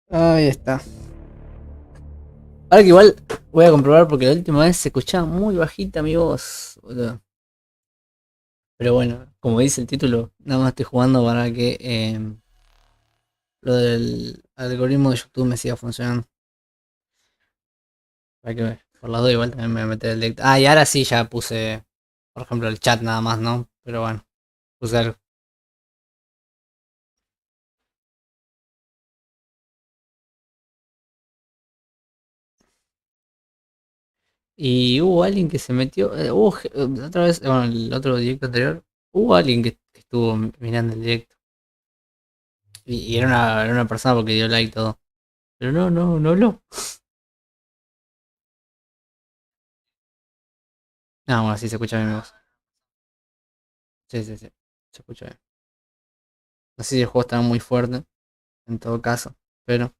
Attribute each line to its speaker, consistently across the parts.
Speaker 1: Ahí está. Ahora que igual voy a comprobar porque la última vez se escuchaba muy bajita mi voz, boludo. Pero bueno, como dice el título, nada más estoy jugando para que lo del algoritmo de YouTube me siga funcionando. Para que por las dos igual también me voy a meter el directo. Ah, y ahora sí ya puse, por ejemplo, el chat nada más, ¿no? Pero bueno, puse algo. Y hubo alguien que se metió, otra vez, bueno, el otro directo anterior, hubo alguien que estuvo mirando el directo. Y era una persona porque dio like y todo. Pero no habló. No, bueno, sí se escucha bien mi voz. Sí, sí, sí. Se escucha bien. No sé si el juego está muy fuerte, en todo caso. Pero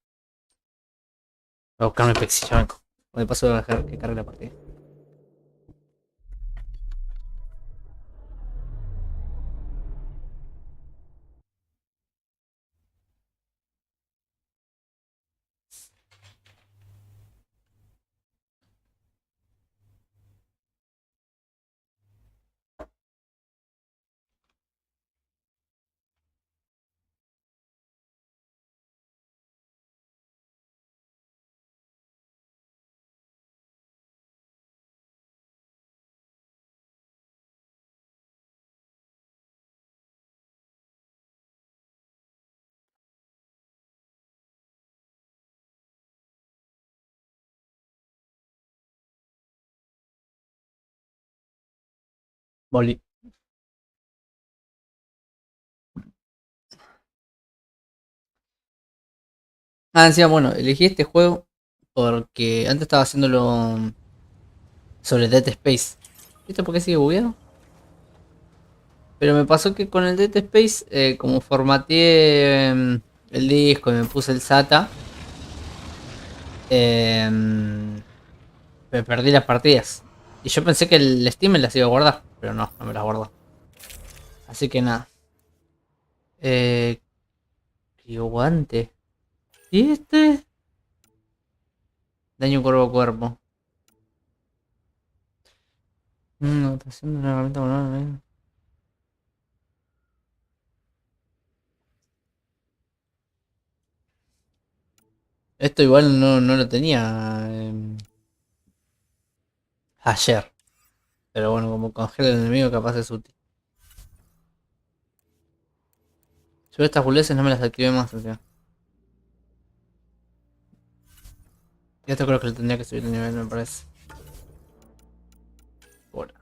Speaker 1: voy a buscarme Pexi, ya vengo. O de paso voy a dejar que cargue la partida. Volví. Ah, encima, bueno, elegí este juego porque antes estaba haciéndolo sobre Dead Space. ¿Viste por qué sigue bugueado? Pero me pasó que con el Dead Space, como formateé el disco y me puse el SATA, me perdí las partidas. Y yo pensé que el Steam me las iba a guardar, pero no me las guardó. Así que nada. Eh, qué guante. ¿Y este? Daño cuerpo a cuerpo. Notación de una herramienta manual, Esto igual no lo tenía ayer. Pero bueno, como congela el enemigo, capaz es útil. Yo estas buleces no me las activé más, o sea. Y esto creo que lo tendría que subir de nivel, me parece. Bueno.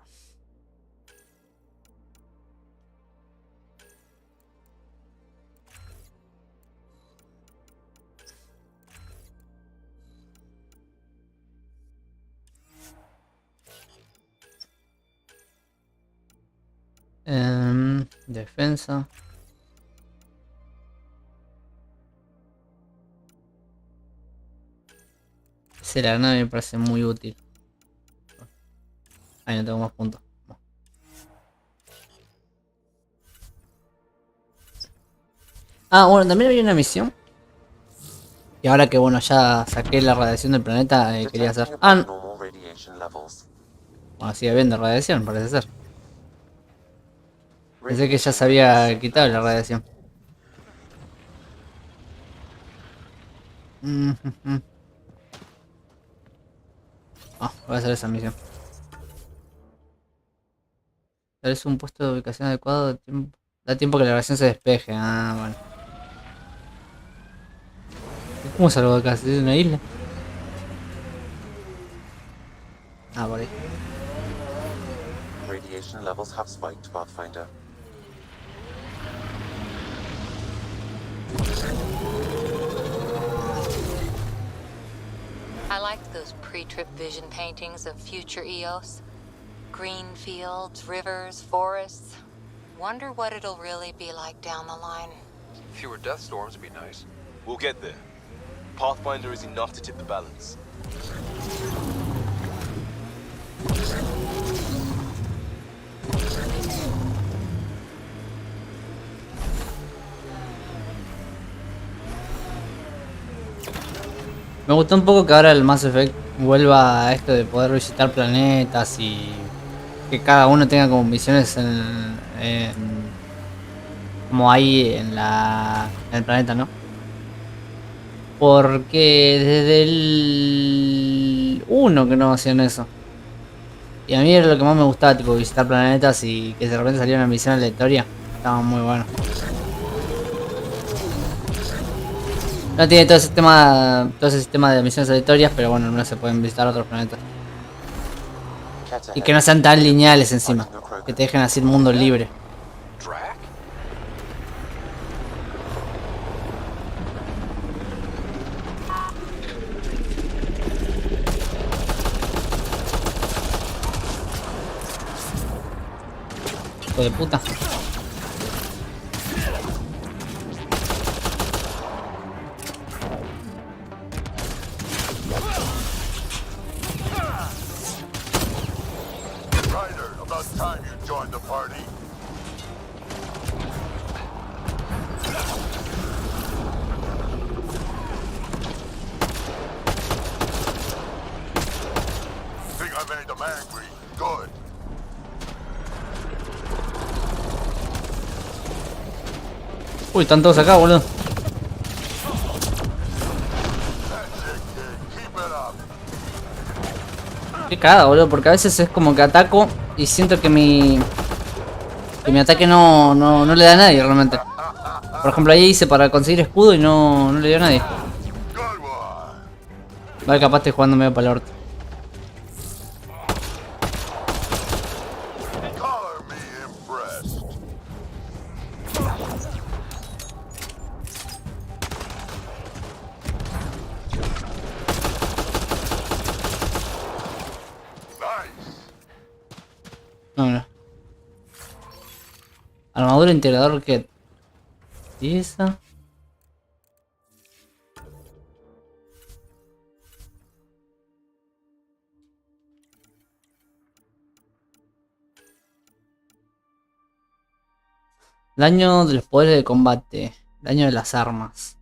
Speaker 1: Defensa. Ese la granada me parece muy útil. Ahí no tengo más puntos. Ah, bueno, también había una misión. Y ahora que bueno, ya saqué la radiación del planeta, quería hacer. Bueno, sigue habiendo radiación, parece ser. Pensé que ya se había quitado la radiación. Voy a hacer esa misión. Es un puesto de ubicación adecuado. Da tiempo que la radiación se despeje. Ah, bueno. ¿Cómo salgo de acá? ¿Es una isla? Ah, por ahí.
Speaker 2: Radiation levels have spiked, Pathfinder.
Speaker 3: I liked those pre-trip vision paintings of future Eos. Green fields, rivers, forests. Wonder what it'll really be like down the line.
Speaker 4: Fewer death storms would be nice.
Speaker 5: We'll get there. Pathfinder is enough to tip the balance.
Speaker 1: Me gustó un poco que ahora el Mass Effect vuelva a esto de poder visitar planetas y que cada uno tenga como misiones como ahí en el planeta, ¿no? Porque desde el uno que no hacían eso. Y a mí era lo que más me gustaba, tipo visitar planetas y que de repente saliera una misión aleatoria. Estaba muy bueno. No tiene todo ese sistema de misiones aleatorias, pero bueno, no se pueden visitar otros planetas.
Speaker 2: Get
Speaker 1: Y
Speaker 2: ahead.
Speaker 1: que no sean tan lineales encima.
Speaker 2: Fighting a
Speaker 1: Que
Speaker 2: Krogan.
Speaker 1: te dejen así el mundo libre.
Speaker 4: Drac?
Speaker 1: Hijo de puta.
Speaker 6: Ryder, about time you joined the party. Think I made them angry. Good.
Speaker 1: Uy, están todos acá, boludo.
Speaker 6: That's it, kid. Keep it up.
Speaker 1: Qué cagada, boludo, porque a veces es como que ataco y siento que mi ataque no le da a nadie realmente. Por ejemplo, ahí hice para conseguir escudo y no le dio a nadie.
Speaker 6: Good one.
Speaker 1: Vale, capaz estoy jugando medio para el orto.
Speaker 6: Color me impressed. Nice.
Speaker 1: No, no. Armadura integrador que... ¿Y esa? Daño de los poderes de combate. Daño de las armas.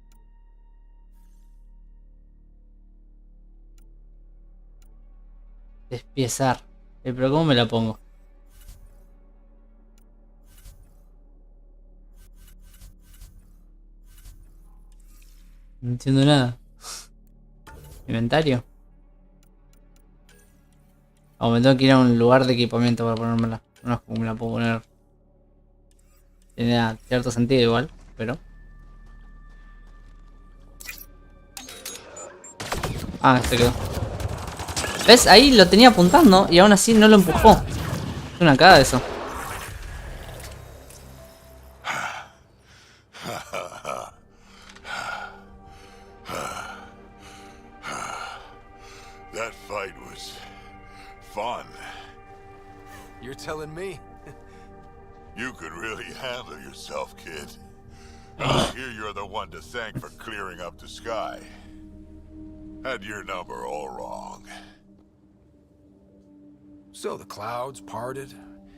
Speaker 1: Despiezar. Pero ¿cómo me la pongo? No entiendo nada. Inventario. O me tengo que ir a un lugar de equipamiento para ponérmela. No es como me la puedo poner. Tiene cierto sentido igual, pero... Ah, se quedó. ¿Ves? Ahí lo tenía apuntando y aún así no lo empujó. Es una cagada eso.
Speaker 6: That fight was fun.
Speaker 4: You're telling me?
Speaker 6: You could really handle yourself, kid. I hear you're the one to thank for clearing up the sky. Had your number all wrong.
Speaker 4: So the clouds parted,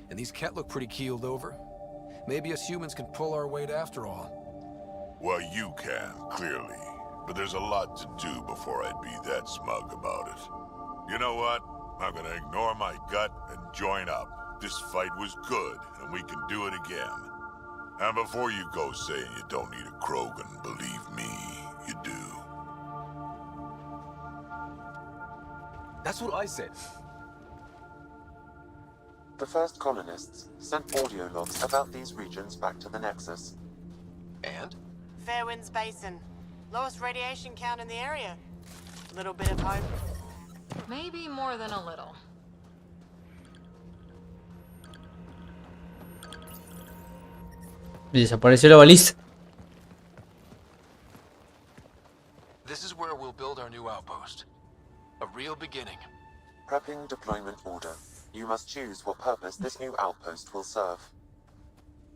Speaker 4: and these Kett look pretty keeled over. Maybe us humans can pull our weight after all.
Speaker 6: Well, you can, clearly. But there's a lot to do before I'd be that smug about it. You know what? I'm gonna ignore my gut and join up. This fight was good, and we can do it again. And before you go saying you don't need a Krogan, believe me, you do.
Speaker 5: That's what I said.
Speaker 2: The first colonists sent audio logs about these regions back to the Nexus.
Speaker 4: And?
Speaker 7: Fairwinds Basin. Lowest radiation count in the area. Little bit of hope.
Speaker 3: Maybe more than a little.
Speaker 1: Y desapareció la baliza.
Speaker 4: This is where we'll build our new outpost. A real beginning.
Speaker 2: Prepping deployment order. You must choose what purpose this new outpost will serve.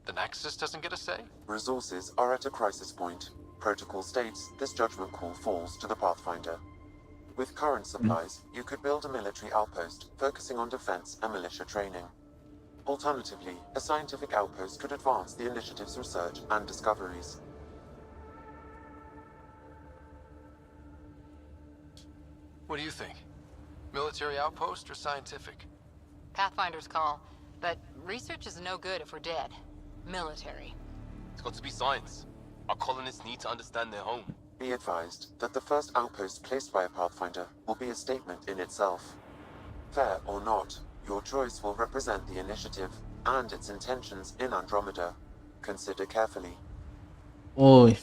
Speaker 4: The Nexus doesn't get a say?
Speaker 2: Resources are at a crisis point. Protocol states this judgment call falls to the Pathfinder. With current supplies, you could build a military outpost, focusing on defense and militia training. Alternatively, a scientific outpost could advance the initiative's research and discoveries.
Speaker 4: What do you think? Military outpost or scientific?
Speaker 3: Pathfinder's call, but research is no good if we're dead. Military.
Speaker 5: It's got to be science. Our colonists need to understand their home.
Speaker 2: Be advised that the first outpost placed by a Pathfinder will be a statement in itself. Fair or not, your choice will represent the initiative and its intentions in Andromeda. Consider carefully.
Speaker 1: Uy.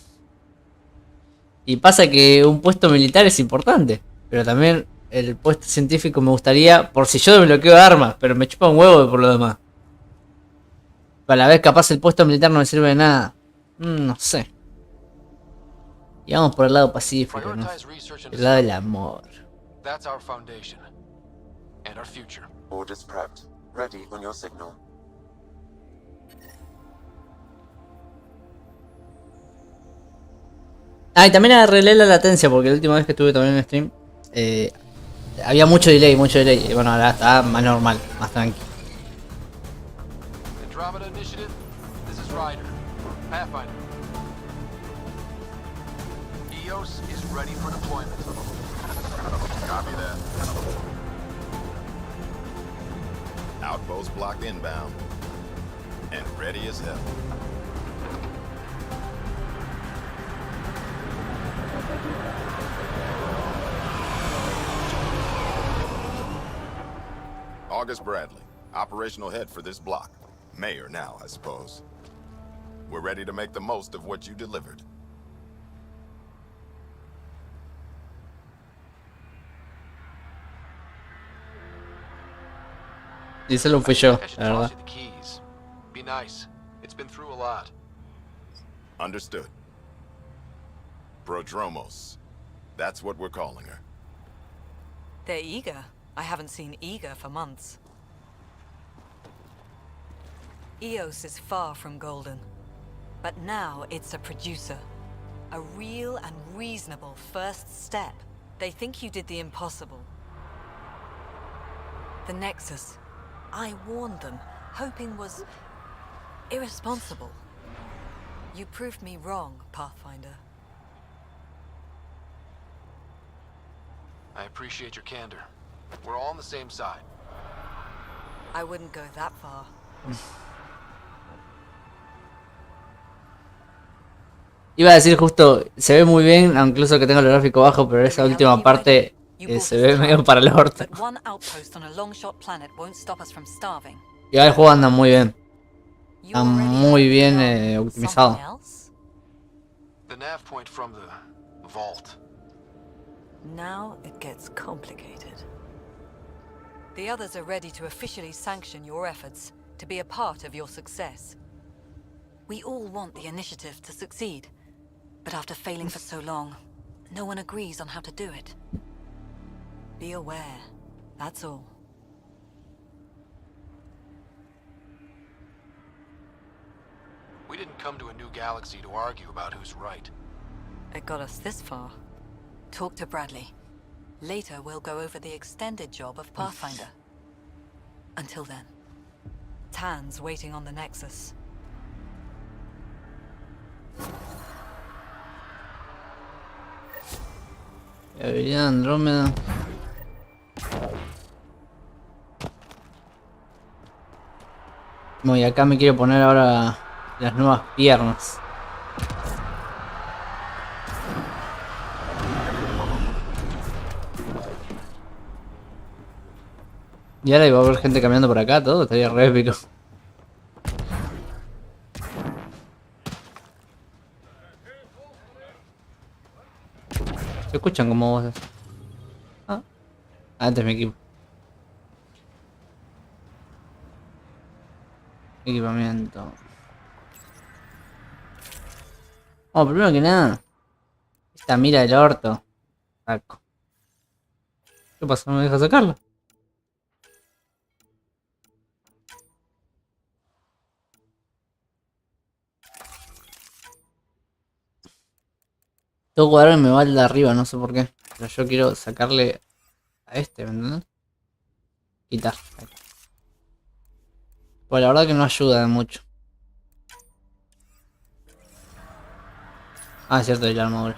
Speaker 1: Y pasa que un puesto militar es importante, pero también el puesto científico me gustaría, por si yo desbloqueo armas, pero me chupa un huevo por lo demás. Pero a la vez capaz el puesto militar no me sirve de nada. No sé. Y vamos por el lado pacífico, ¿no?
Speaker 4: Prioritize research and
Speaker 1: El lado del
Speaker 4: discovery.
Speaker 1: amor.
Speaker 4: That's our foundation. And our future.
Speaker 2: Orders prepped. Ready on your signal.
Speaker 1: Ah, y también arreglé la latencia porque la última vez que estuve también en stream había mucho delay. Y bueno, ahora está más normal, más tranqui.
Speaker 4: Andromeda Initiative, this is Ryder. Pathfinder. EOS is ready for deployment.
Speaker 8: Copy that. Outpost blocked inbound. And ready as hell. August Bradley, operational head for this block. Mayor now, I suppose. We're ready to make the most of what you delivered.
Speaker 1: Díselo fui yo,
Speaker 4: I should
Speaker 1: la
Speaker 4: toss
Speaker 1: verdad.
Speaker 4: you the keys. Be nice. It's been through a lot.
Speaker 8: Understood. Prodromos. That's what we're calling her.
Speaker 9: They're eager. I haven't seen eager for months. EOS is far from golden. But now it's a producer. A real and reasonable first step. They think you did the impossible. The Nexus. I warned them, hoping was irresponsible. You proved me wrong, Pathfinder.
Speaker 4: I appreciate your candor. We're all on the same side.
Speaker 9: I wouldn't go that far.
Speaker 1: Iba a decir justo, se ve muy bien, incluso que tenga el gráfico bajo, pero esa última parte se ve medio para el orto.
Speaker 9: But one outpost on a long-shot planet won't stop us from starving.
Speaker 1: Y ahora el juego anda muy bien.
Speaker 9: You
Speaker 1: Está
Speaker 9: already
Speaker 1: muy
Speaker 9: have
Speaker 1: bien
Speaker 9: something
Speaker 1: optimizado.
Speaker 9: else?
Speaker 4: The nav point from the vault.
Speaker 9: Now it gets complicated. The others are ready to officially sanction your efforts, to be a part of your success. We all want the initiative to succeed, but after failing for so long, no one agrees on how to do it. Be aware, that's all.
Speaker 4: We didn't come to a new galaxy to argue about who's right.
Speaker 9: It got us this far. Talk to Bradley. Later, we'll go over the extended job of Pathfinder. Until then, Tan's waiting on the Nexus.
Speaker 1: Habilidad Andrómeda. Bueno, y acá me quiero poner ahora las nuevas piernas. Y ahora iba a haber gente caminando por acá, todo estaría re épico. Se escuchan como voces. Ah, antes mi equipo. Equipamiento. Oh, primero que nada. Esta mira del orto. Saco. ¿Qué pasa? ¿No me deja sacarlo? Tengo que cuadrarme me va el de arriba, no sé por qué. Pero yo quiero sacarle a este, ¿me entiendes? Quitar. Ahí. Pues la verdad que no ayuda de mucho. Ah, es cierto, y la armadura.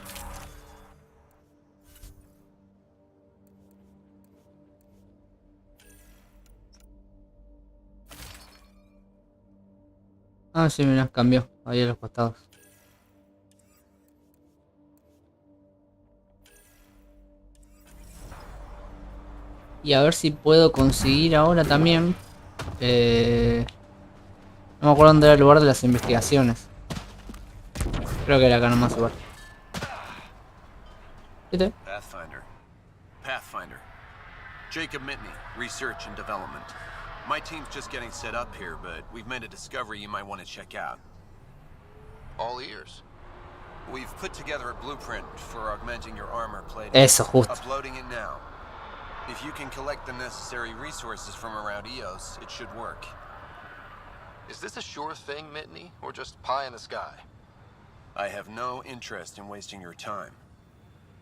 Speaker 1: Ah, sí, mira, cambió. Ahí a los costados. Y a ver si puedo conseguir ahora también. No me acuerdo dónde era el lugar de las investigaciones. Creo que era acá nomás igual. ¿Viste?
Speaker 4: Pathfinder. Jacob Mitney, Research and Development. My team's just getting set up here, but we've made a discovery you might want to check out.
Speaker 5: All ears.
Speaker 4: We've put together a blueprint for augmenting your armor plating.
Speaker 1: Eso, justo.
Speaker 4: Uploading it now. If you can collect the necessary resources from around EOS, it should work.
Speaker 5: Is this a sure thing, Mitney, or just pie in the sky?
Speaker 4: I have no interest in wasting your time.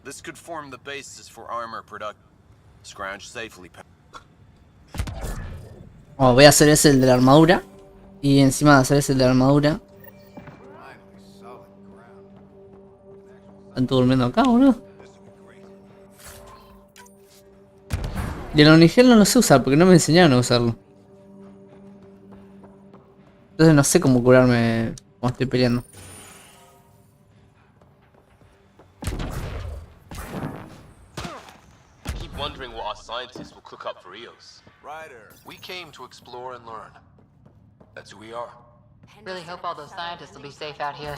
Speaker 4: This could form the basis for armor production. Scrounge safely.
Speaker 1: Oh, voy a hacer ese el de la armadura. Y encima de hacer ese el de la armadura. ¿Están todos durmiendo acá, boludo? Y el onigel no lo sé usar porque no me enseñaron a usarlo. Entonces no sé cómo curarme cuando estoy peleando.
Speaker 5: I keep wondering what our scientists will cook up for EOS.
Speaker 8: Ryder.
Speaker 5: We came to explore and learn. That's who we are.
Speaker 3: Really hope all those scientists will be safe out here.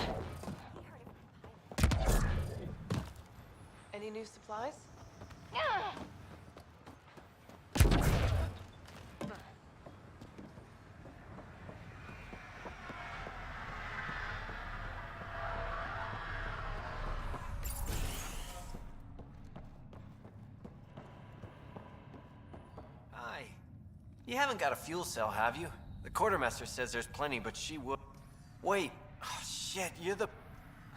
Speaker 7: Any new supplies?
Speaker 10: Hi. You haven't got a fuel cell, have you? The quartermaster says there's plenty, but she would... Wait. Oh, shit, you're the...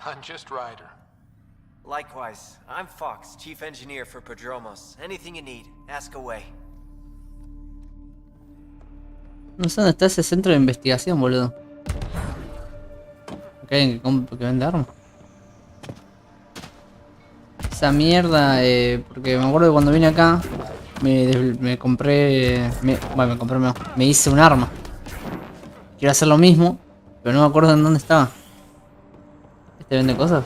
Speaker 5: I'm just Ryder.
Speaker 10: Likewise. I'm Fox, chief engineer for Prodromos. Anything you need, ask away.
Speaker 1: No sé dónde está ese centro de investigación, boludo. Acá hay alguien que vende armas. Esa mierda, porque me acuerdo que cuando vine acá me compré... me hice un arma. Quiero hacer lo mismo, pero no me acuerdo en dónde estaba. ¿Este vende cosas?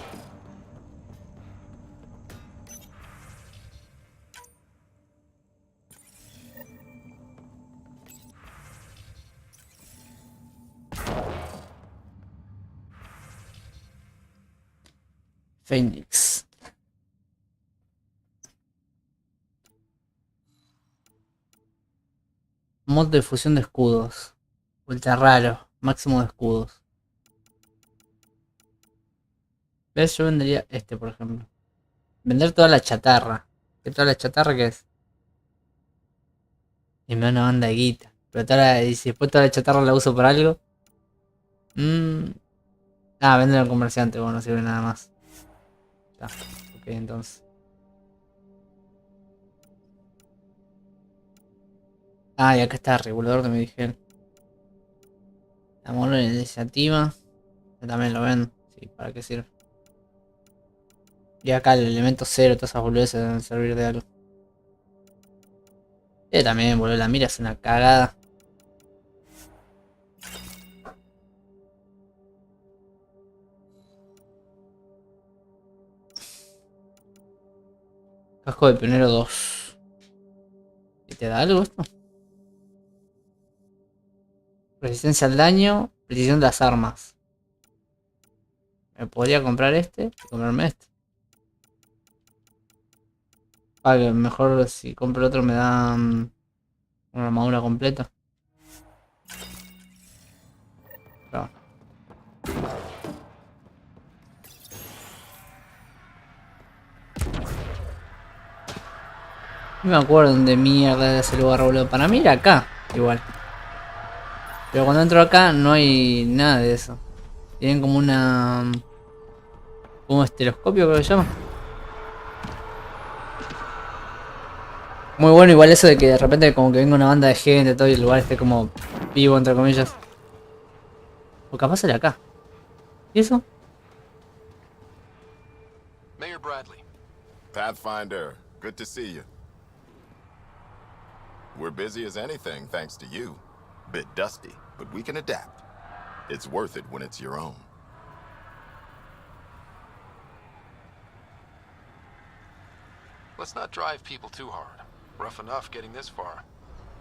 Speaker 1: Phoenix. Mod de fusión de escudos. Ultra raro. Máximo de escudos. ¿Ves? Yo vendería este, por ejemplo. Vender toda la chatarra. ¿Qué toda la chatarra qué es? Y me da una banda de guita. Pero y si después toda la chatarra la uso para algo. Ah, vender al comerciante. Bueno, no sirve nada más. Ya. Ok, entonces. Ah, y acá está el regulador de mi dijeron. Amor en iniciativa. Yo también lo ven. Sí, ¿para qué sirve? Y acá el elemento cero, todas esas boludeces deben servir de algo. También, boludo, la mira es una cagada. Casco de pionero 2. ¿Y te da algo esto? Resistencia al daño, precisión de las armas. Me podría comprar este y comprarme este. Vale, mejor si compro el otro me da una armadura completa. Claro. No me acuerdo dónde mierda era ese lugar, boludo. Para mí era acá, igual. Pero cuando entro acá no hay nada de eso. Tienen como una... como un estereoscopio, creo que se llama. Muy bueno igual eso de que de repente como que venga una banda de gente, todo y el lugar esté como vivo, entre comillas. O capaz era acá. ¿Y eso?
Speaker 5: Mayor Bradley.
Speaker 8: Pathfinder, good to see you. We're busy as anything thanks to you. Bit dusty, but we can adapt. It's worth it when it's your own.
Speaker 5: Let's not drive people too hard. Rough enough getting this far.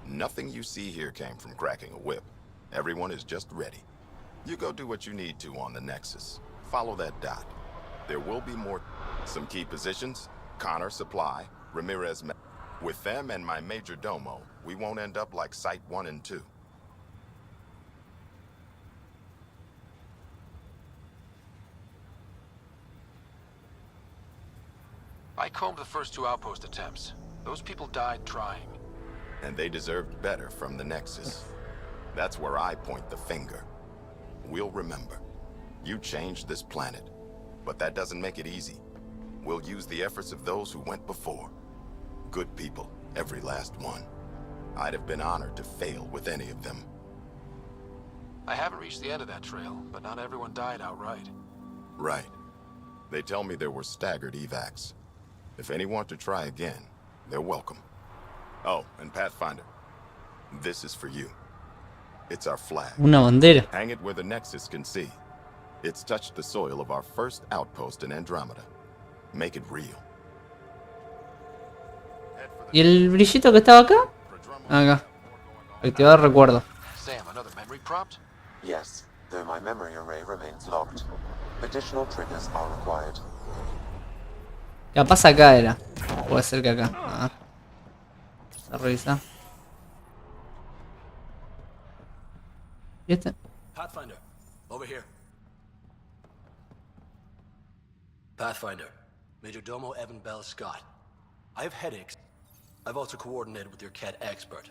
Speaker 8: Nothing you see here came from cracking a whip. Everyone is just ready. You go do what you need to on the Nexus. Follow that dot. There will be more. Some key positions: Connor Supply, Ramirez. With them and my major domo, we won't end up like Site 1 and 2.
Speaker 5: I combed the first 2 outpost attempts. Those people died trying.
Speaker 8: And they deserved better from the Nexus. That's where I point the finger. We'll remember. You changed this planet, but that doesn't make it easy. We'll use the efforts of those who went before. Good people, every last one. I'd have been honored to fail with any of them.
Speaker 5: I haven't reached the end of that trail, but not everyone died outright.
Speaker 8: Right. They tell me there were staggered evacs. If any want to try again, they're welcome. Oh, and Pathfinder, this is for you. It's our flag.
Speaker 1: Una bandera.
Speaker 8: Hang it where the Nexus can see. It's touched the soil of our first outpost in Andromeda. Make it real.
Speaker 1: ¿Y el brillito que estaba acá? Acá. Activar recuerdo.
Speaker 5: Sam, another memory prompt?
Speaker 2: Yes, though my memory array remains locked. Additional triggers are required.
Speaker 1: Capaz acá era. Puede ser que acá. Ah. Se revisa. ¿Y este?
Speaker 11: Pathfinder, over here. Pathfinder, Major Domo Evan Bell Scott. I have headaches. I've also coordinated with your Ket expert.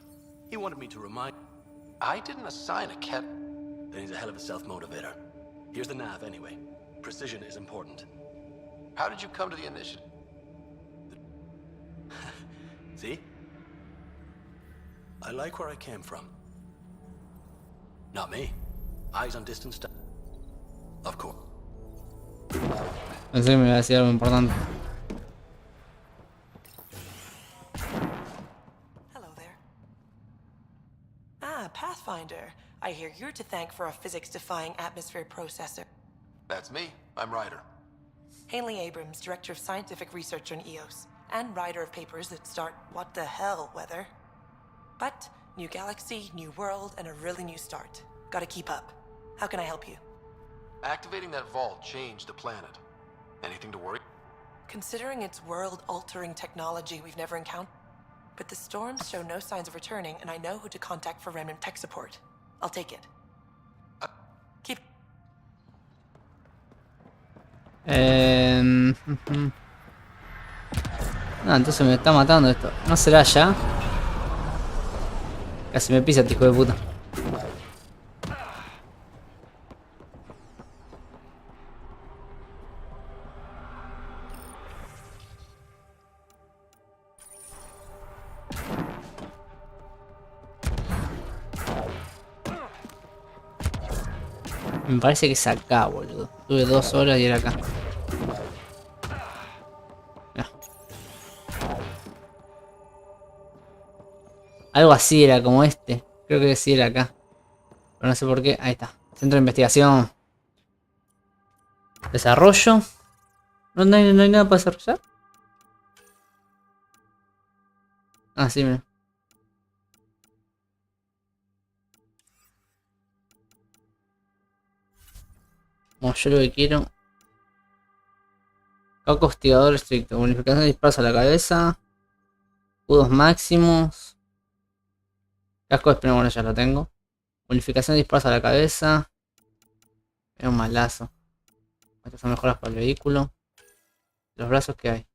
Speaker 11: He wanted me to remind...
Speaker 5: I didn't assign a Ket.
Speaker 11: Then he's a hell of a self-motivator. Here's the nav anyway. Precision is important.
Speaker 5: How did you come to the initiative?
Speaker 11: See? I like where I came from. Not me. Eyes on distant stuff. Of course.
Speaker 1: Pensé que me iba a decir algo importante.
Speaker 7: Hello there. Ah, Pathfinder. I hear you're to thank for a physics-defying atmosphere processor.
Speaker 5: That's me. I'm Ryder.
Speaker 7: Haley Abrams, Director of Scientific Research on EOS, and writer of papers that start what the hell weather. But new galaxy, new world, and a really new start. Gotta keep up. How can I help you?
Speaker 5: Activating that vault changed the planet. Anything to worry?
Speaker 7: Considering it's world-altering technology we've never encountered. But the storms show no signs of returning, and I know who to contact for remnant tech support. I'll take it. Keep...
Speaker 1: No, entonces me está matando esto. ¿No será ya? Casi me pisa este hijo de puta. Me parece que es acá, boludo. Tuve 2 horas y era acá. No. Algo así era como este. Creo que sí era acá. Pero no sé por qué. Ahí está. Centro de investigación. Desarrollo. ¿No hay nada para desarrollar? Ah, sí, mira. Bueno, yo lo que quiero. Casco hostigador estricto. Bonificación de disparos a la cabeza. Escudos máximos. Casco de espina, bueno, ya lo tengo. Bonificación de disparos a la cabeza. Es un malazo. Estas son mejoras para el vehículo. Los brazos que hay.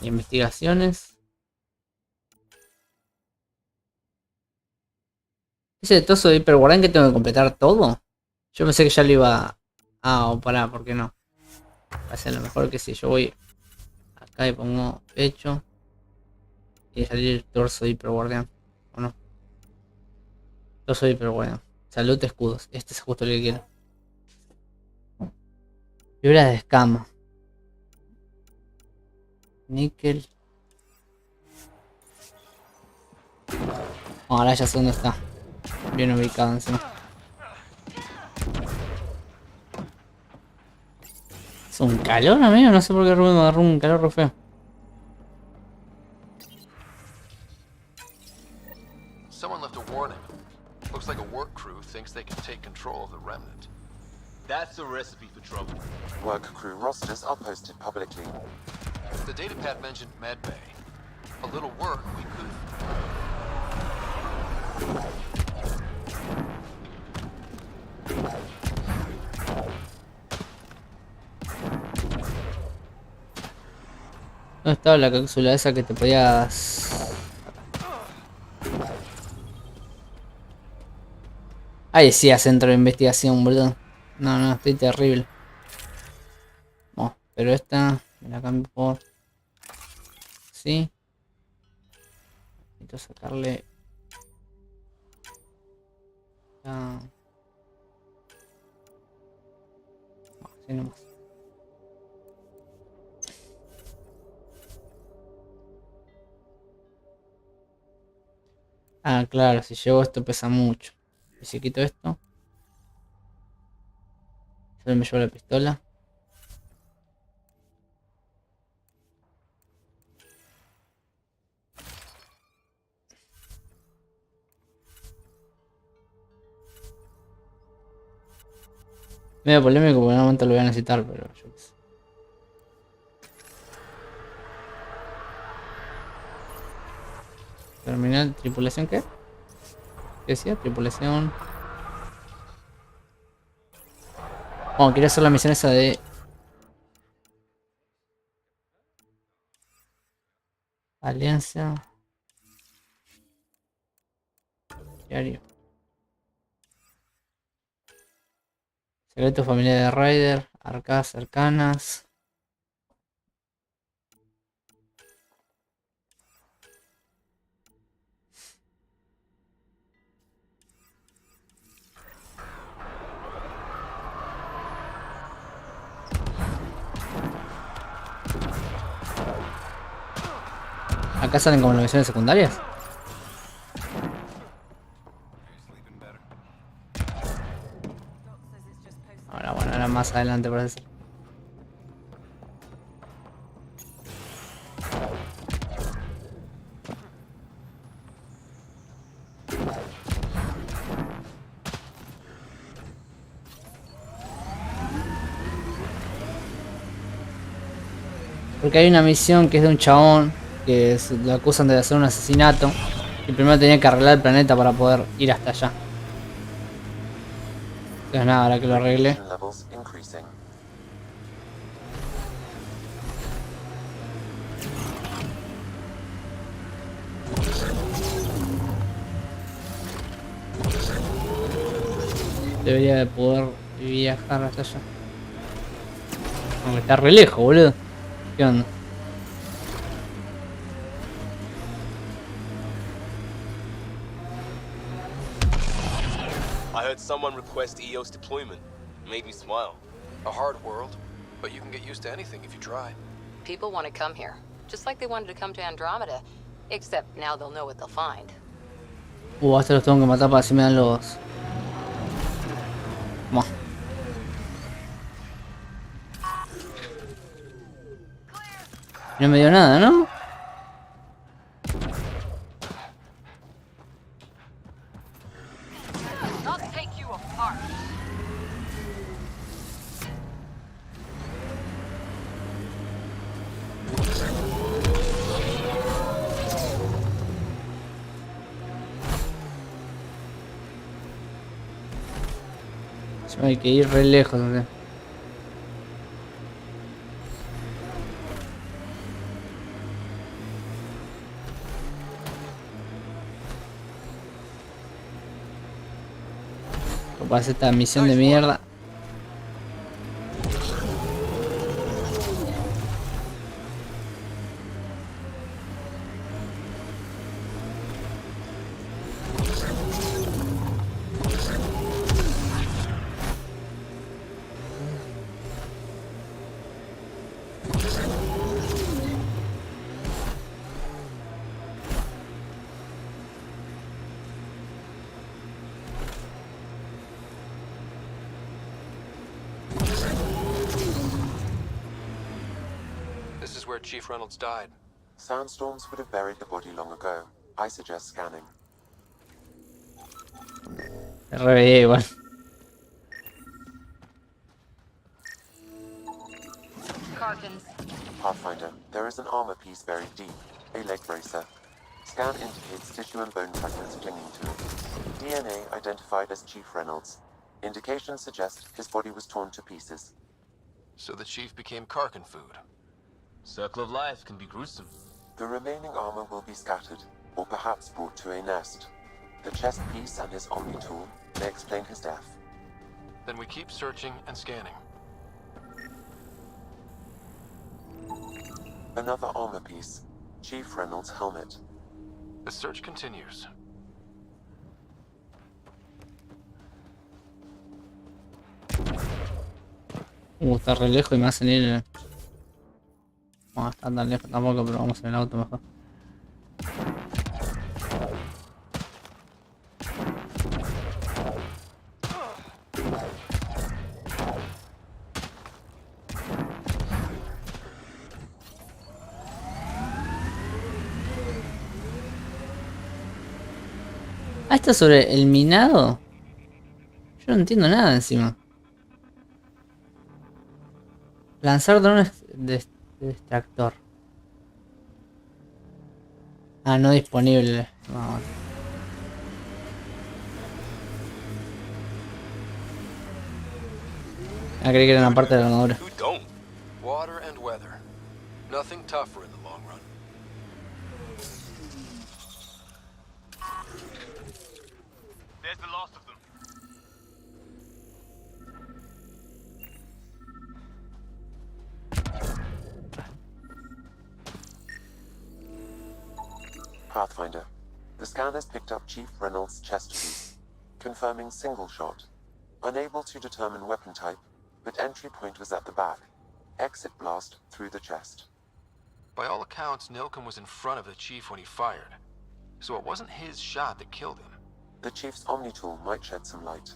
Speaker 1: Investigaciones. Ese trozo de hiperguardián que tengo que completar todo. Yo pensé que ya lo iba a pará, ¿por qué no? Va a ser lo mejor que si yo voy acá y pongo pecho y salir el torso de hiperguardián, ¿o no? Torso de hiperguardián. Salud, escudos. Este es justo lo que quiero. Fibra de escama. Níquel. Ahora ya sé dónde está. Bien ubicado encima. Es un calor, amigo. No sé por qué me agarró un calor re feo.
Speaker 5: Someone left a warning. Looks like a work crew thinks they can take control of the remnant.
Speaker 11: That's a recipe for trouble.
Speaker 2: Work crew rosters are posted publicly.
Speaker 5: The datapad mentioned medbay. A little work we could...
Speaker 1: ¿Dónde estaba la cápsula esa que te podías...? Ahí decía centro de investigación, boludo. No, no, estoy terrible. Oh, pero esta me la cambio por... Sí. Necesito sacarle... Ah. Así nomás. Ah, claro, si llevo esto pesa mucho. Y si quito esto, solo me llevo la pistola. Medio polémico porque en un momento lo voy a necesitar, pero yo qué sé. Terminal, tripulación, ¿qué? ¿Qué decía? Tripulación. Oh, quería hacer la misión esa de... Alianza. Diario. Secreto familiar de Ryder. Arcadas cercanas. Acá salen como las misiones secundarias. Ahora bueno, ahora más adelante parece. Porque hay una misión que es de un chabón que lo acusan de hacer un asesinato y primero tenía que arreglar el planeta para poder ir hasta allá. Entonces nada, ahora que lo arregle.
Speaker 2: Levels increasing.
Speaker 1: Debería de poder viajar hasta allá. Aunque está re lejos, boludo. ¿Qué onda?
Speaker 11: I heard someone request EOS deployment. Made me smile.
Speaker 5: A hard world, but you can get used to anything if you try.
Speaker 3: People want to come here, just like they wanted to come to Andromeda. Except now they'll know what they'll find.
Speaker 1: Hasta los tengo que matar para así me dan los... Buah. No me dio nada, ¿no?
Speaker 3: I'll take you apart.
Speaker 1: Hay que ir re lejos, no sé. Para hacer esta misión de mierda.
Speaker 5: is where Chief Reynolds died.
Speaker 2: Sandstorms would have buried the body long ago. I suggest scanning.
Speaker 1: Re igual.
Speaker 3: Cartons.
Speaker 2: Pathfinder, there is an armor piece buried deep. A leg bracer. Scan indicates tissue and bone fragments clinging to it. DNA identified as Chief Reynolds. Indications suggest his body was torn to pieces.
Speaker 5: So the Chief became Karkin food.
Speaker 12: Circle of life can be gruesome.
Speaker 2: The remaining armor will be scattered, or perhaps brought to a nest. The chest piece and his Omni tool may explain his death.
Speaker 5: Then we keep searching and scanning.
Speaker 2: Another armor piece. Chief Reynolds' helmet.
Speaker 5: The search continues.
Speaker 1: Está re lejos y me hacen ir. No está tan lejos tampoco, pero vamos en el auto mejor. Ah, está sobre el minado. Yo no entiendo nada encima. Lanzar drones de extractor. Ah, no disponible. Vamos. Ah, creí que era una parte de la armadura.
Speaker 5: Who don't? Water and weather. Nothing tougher in the long run.
Speaker 12: There's the last of them.
Speaker 2: Pathfinder. The scanners picked up Chief Reynolds' chest piece, confirming single shot. Unable to determine weapon type, but entry point was at the back. Exit blast through the chest.
Speaker 5: By all accounts, Nilken was in front of the Chief when he fired. So it wasn't his shot that killed him.
Speaker 2: The Chief's Omni tool might shed some light.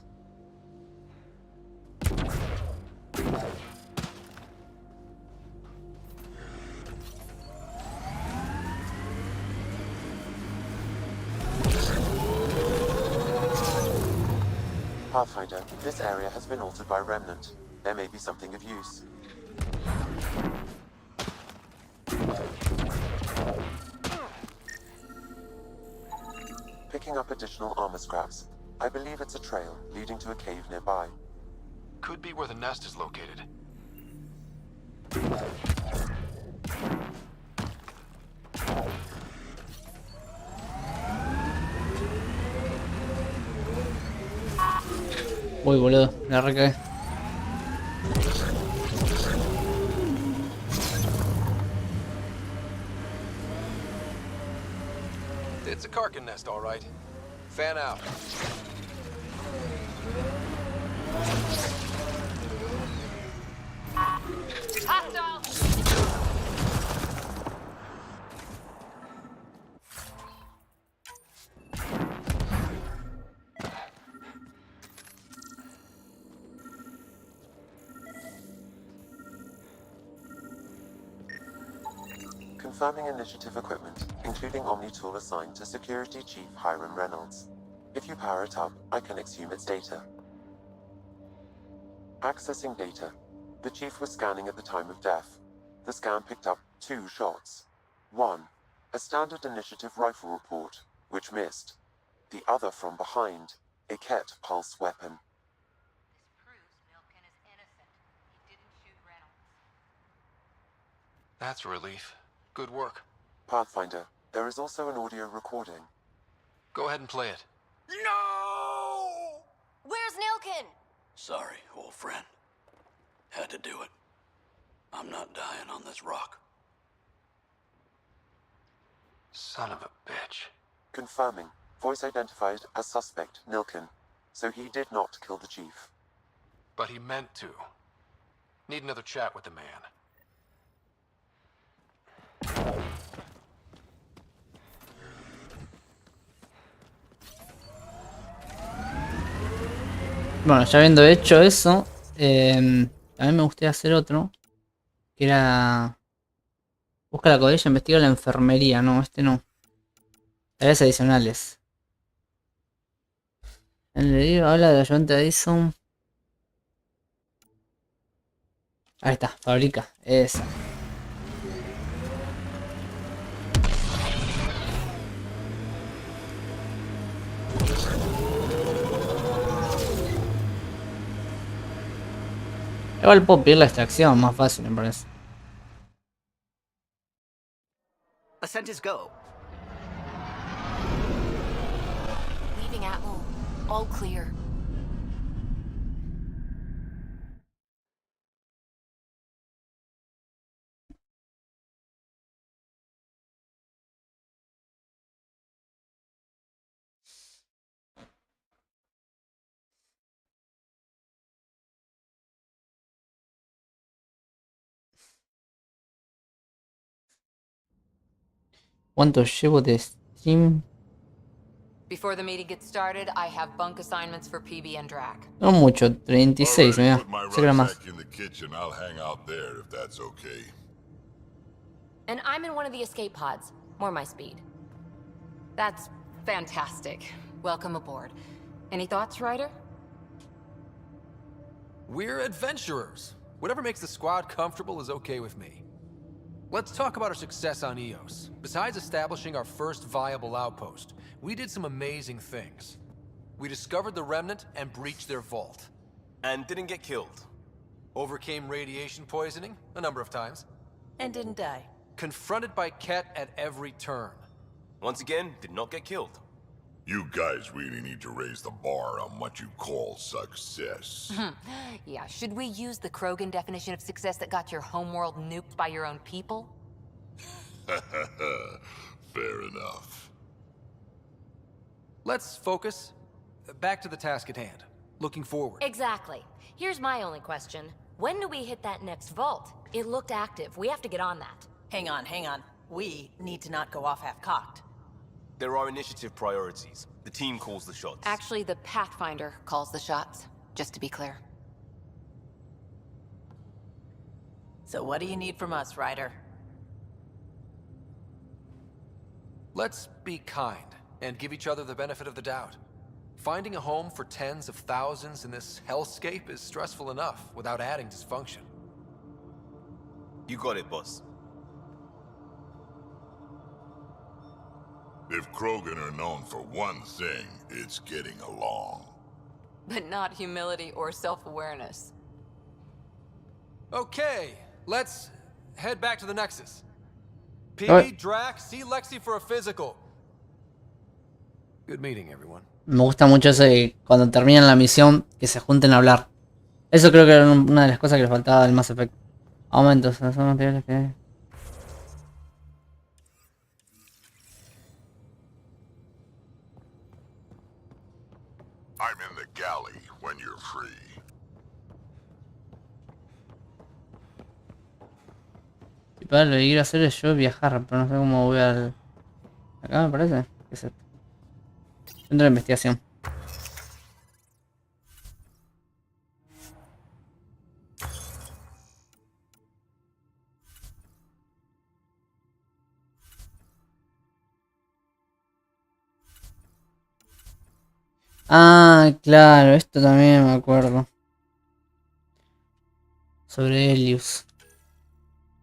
Speaker 2: Pathfinder, this area has been altered by Remnant. There may be something of use. Picking up additional armor scraps. I believe it's a trail leading to a cave nearby.
Speaker 5: Could be where the nest is located.
Speaker 1: Uy, boludo, la recagué.
Speaker 5: It's a Karkin nest, all right. Fan out.
Speaker 3: Hostile!
Speaker 2: Confirming initiative equipment, including Omni tool assigned to Security Chief Hiram Reynolds. If you power it up, I can exhume its data. Accessing data. The Chief was scanning at the time of death. The scan picked up 2 shots. One, a standard initiative rifle report, which missed. The other from behind, a Ket pulse weapon.
Speaker 3: This proves Nilken is innocent. He didn't shoot Reynolds.
Speaker 5: That's a relief. Good work.
Speaker 2: Pathfinder, there is also an audio recording.
Speaker 5: Go ahead and play it.
Speaker 12: No!
Speaker 3: Where's Nilken?
Speaker 11: Sorry, old friend. Had to do it. I'm not dying on this rock.
Speaker 5: Son of a bitch.
Speaker 2: Confirming. Voice identified as suspect Nilken. So he did not kill the Chief.
Speaker 5: But he meant to. Need another chat with the man.
Speaker 1: Bueno, ya habiendo hecho eso, también me gustaría hacer otro, que era Busca la codilla, investiga la enfermería. No, este no. Tareas adicionales. El libro habla de la ayudante de Edison. Ahí está, fabrica. Esa. Igual puedo pedir la extracción, más fácil me parece.
Speaker 13: Ascent is go.
Speaker 14: Leaving Atmo. All clear.
Speaker 1: ¿Cuánto llevo de Steam?
Speaker 3: Before the meeting gets started, I have bunk assignments for PB and Drac.
Speaker 1: No mucho, 36,
Speaker 6: Already
Speaker 1: mira.
Speaker 6: put my
Speaker 1: Pensé que era más.
Speaker 6: rucksack in the kitchen. I'll hang out there if that's okay.
Speaker 14: And I'm in one of the escape pods. More my speed.
Speaker 3: That's fantastic. Welcome aboard. Any thoughts, Ryder?
Speaker 4: We're adventurers. Whatever makes the squad comfortable is okay with me. Let's talk about our success on Eos. Besides establishing our first viable outpost, we did some amazing things. We discovered the Remnant and breached their vault.
Speaker 10: And didn't get killed.
Speaker 4: Overcame radiation poisoning a number of times.
Speaker 7: And didn't die.
Speaker 4: Confronted by Ket at every turn.
Speaker 10: Once again, did not get killed.
Speaker 6: You guys really need to raise the bar on what you call success.
Speaker 3: Yeah, should we use the Krogan definition of success that got your homeworld nuked by your own people?
Speaker 6: Fair enough.
Speaker 4: Let's focus. Back to the task at hand. Looking forward.
Speaker 14: Exactly. Here's my only question. When do we hit that next vault? It looked active. We have to get on that.
Speaker 7: Hang on, hang on. We need to not go off half-cocked.
Speaker 10: There are initiative priorities. The team calls the shots.
Speaker 3: Actually, the Pathfinder calls the shots, just to be clear.
Speaker 7: So what do you need from us, Ryder?
Speaker 4: Let's be kind and give each other the benefit of the doubt. Finding a home for tens of thousands in this hellscape is stressful enough without adding dysfunction.
Speaker 10: You got it, boss.
Speaker 6: If Krogan are known for one thing, it's getting along.
Speaker 3: But not humility or self-awareness.
Speaker 4: Okay, let's head back to the Nexus.
Speaker 1: Alright.
Speaker 4: PB, Drac, see Lexi for a physical. Good meeting, everyone.
Speaker 1: Me gusta mucho eso de cuando terminan la misión que se junten a hablar. Eso creo que era una de las cosas que le faltaba al Mass Effect. Aumentos, son materiales que...
Speaker 6: I'm in the galley when you're free.
Speaker 1: Y para lo que quiero hacer es yo viajar, pero no sé cómo voy al... Acá me parece. ¿Qué es esto? Centro de investigación. Ah, claro, esto también me acuerdo. Sobre Helios.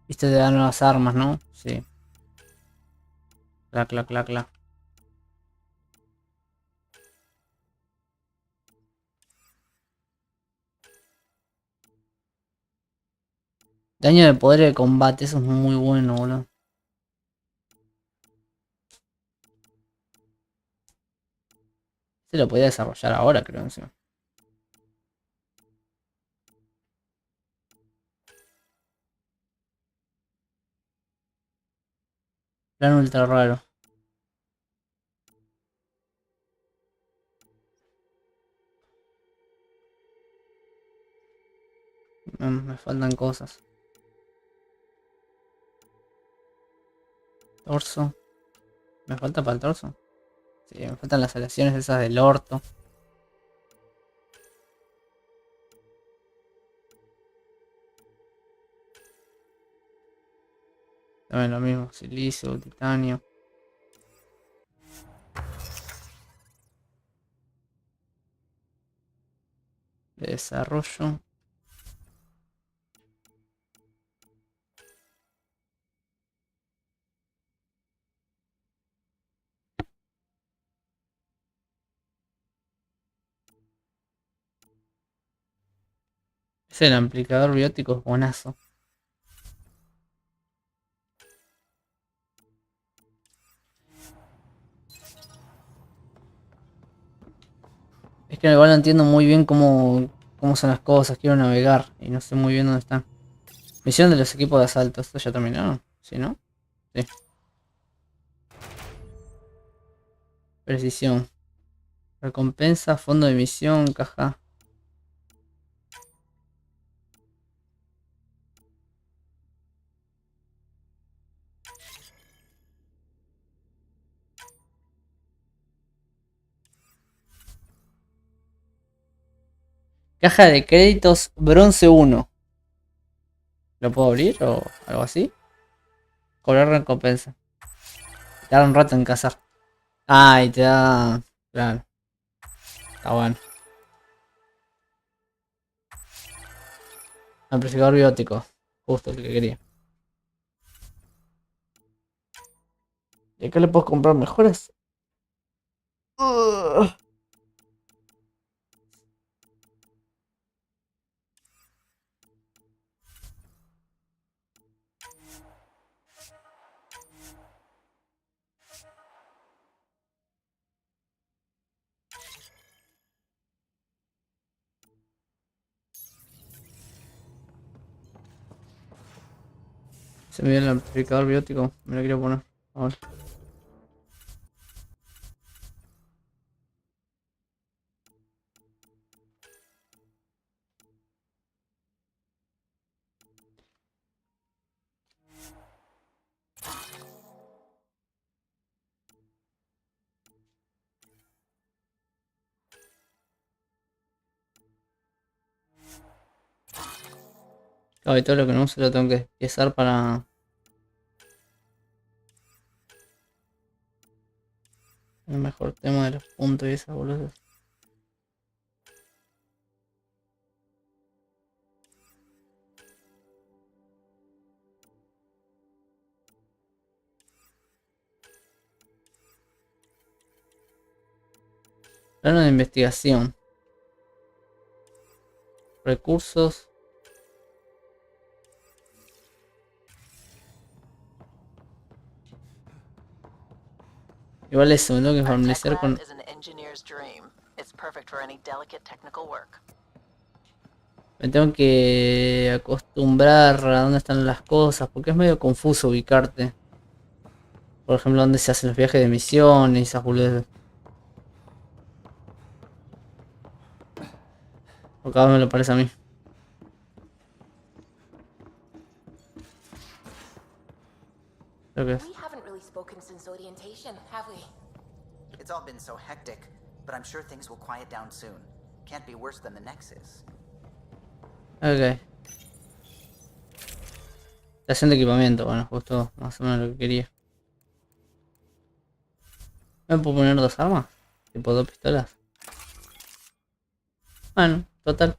Speaker 1: Viste, te da nuevas armas, ¿no? Sí. Clac, clac, clac, clac. Daño de poder de combate, eso es muy bueno, boludo. Se lo podía desarrollar ahora, creo, encima. Plan ultra raro. Me faltan cosas. Torso. ¿Me falta para el torso? Sí, me faltan las aleaciones esas del orto. También lo mismo, silicio, titanio. De desarrollo. Es el amplificador biótico, es buenazo. Es que igual no entiendo muy bien cómo son las cosas, quiero navegar y no sé muy bien dónde están. Misión de los equipos de asalto, ¿esto ya terminaron? ¿Sí, no? Sí. Precisión. Recompensa, fondo de misión, caja. Caja de créditos bronce 1. ¿Lo puedo abrir o algo así? Cobrar recompensa. Te da un rato en cazar. Ah, y te da... Claro. Está bueno. Amplificador biótico. Justo el que quería. ¿Y acá le puedo comprar mejores? Se me dio el amplificador biótico. Me lo quiero poner. Ahora. Claro, y todo lo que no use lo tengo que despiezar para... El mejor tema de los puntos y esas boludas. Plano de investigación. Recursos. Igual eso, me tengo que familiarizar con... Me tengo que acostumbrar a dónde están las cosas, porque es medio confuso ubicarte. Por ejemplo, dónde se hacen los viajes de misión y esas boludeces. O cada vez me lo parece a mí. Creo que es.
Speaker 15: We haven't really spoken since orientation, have we?
Speaker 13: It's all been so hectic, but I'm sure things will quiet down soon. Can't be worse than the Nexus.
Speaker 1: Ok. Estación de equipamiento, bueno, justo más o menos lo que quería. ¿Me puedo poner dos armas? Tipo dos pistolas. Bueno, total.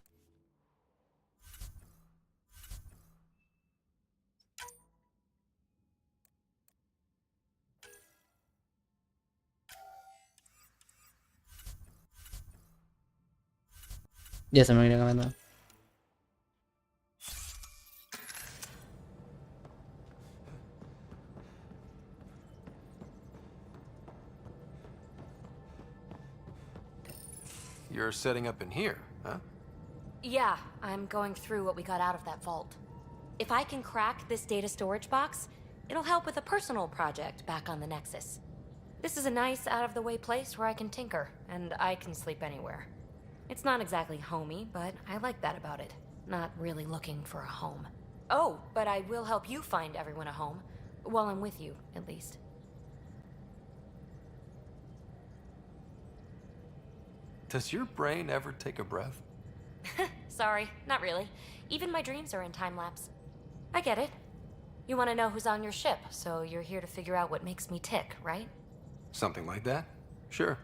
Speaker 1: Ya se me quería cambiar.
Speaker 4: You're setting up in here, huh?
Speaker 14: Yeah, I'm going through what we got out of that vault. If I can crack this data storage box, it'll help with a personal project back on the Nexus. This is a nice, out-of-the-way place where I can tinker, and I can sleep anywhere. It's not exactly homey, but I like that about it. Not really looking for a home. Oh, but I will help you find everyone a home. While I'm with you, at least.
Speaker 4: Does your brain ever take a breath?
Speaker 14: Sorry, not really. Even my dreams are in time-lapse. I get it. You want to know who's on your ship, so you're here to figure out what makes me tick, right?
Speaker 4: Something like that? Sure.